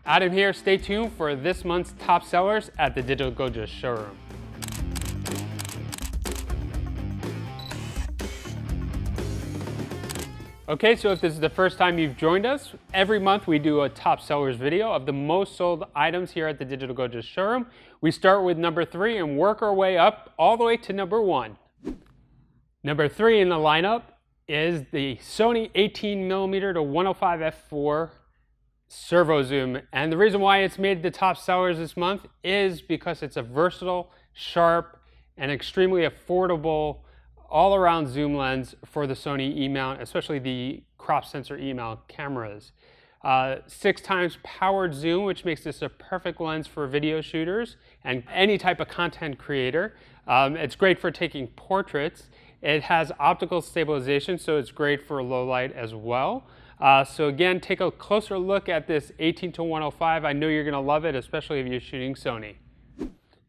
Adam here, stay tuned for this month's top sellers at the Digital Goja showroom. Okay, so if this is the first time you've joined us, every month we do a top sellers video of the most sold items here at the Digital Goja showroom. We start with number 3 and work our way up all the way to number 1. Number 3 in the lineup is the Sony 18mm to 105 f4 servo zoom. And the reason why it's made the top sellers this month is because it's a versatile, sharp, and extremely affordable all-around zoom lens for the Sony E-mount, especially the crop sensor E-mount cameras. 6 times powered zoom, which makes this a perfect lens for video shooters and any type of content creator. It's great for taking portraits. It has optical stabilization, so it's great for low light as well. So again, take a closer look at this 18 to 105. I know you're gonna love it, especially if you're shooting Sony.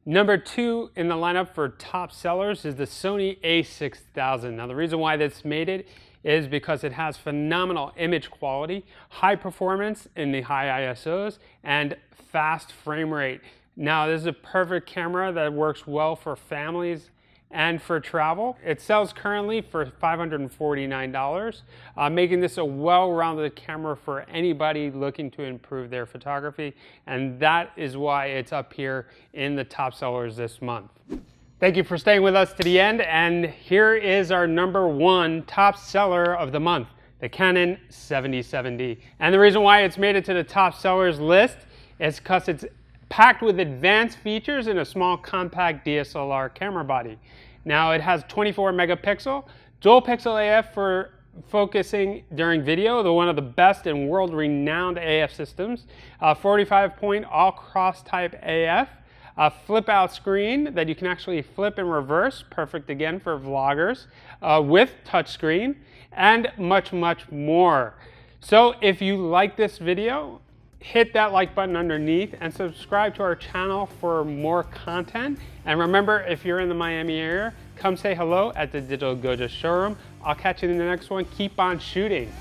Number 2 in the lineup for top sellers is the Sony A6000. Now the reason why this made it is because it has phenomenal image quality, high performance in the high ISOs, and fast frame rate. Now this is a perfect camera that works well for families and for travel. It sells currently for $549, making this a well-rounded camera for anybody looking to improve their photography, and that is why it's up here in the top sellers this month. Thank you for staying with us to the end, and here is our number 1 top seller of the month, the Canon 77D. And the reason why it's made it to the top sellers list is because it's packed with advanced features in a small compact DSLR camera body. Now it has 24 megapixel, dual pixel AF for focusing during video, one of the best and world-renowned AF systems, 45-point all-cross type AF, a flip-out screen that you can actually flip and reverse, perfect again for vloggers, with touchscreen, and much, much more. So if you like this video, hit that like button underneath and subscribe to our channel for more content. And remember, if you're in the Miami area, come say hello at the Digital Goja showroom. I'll catch you in the next one. Keep on shooting.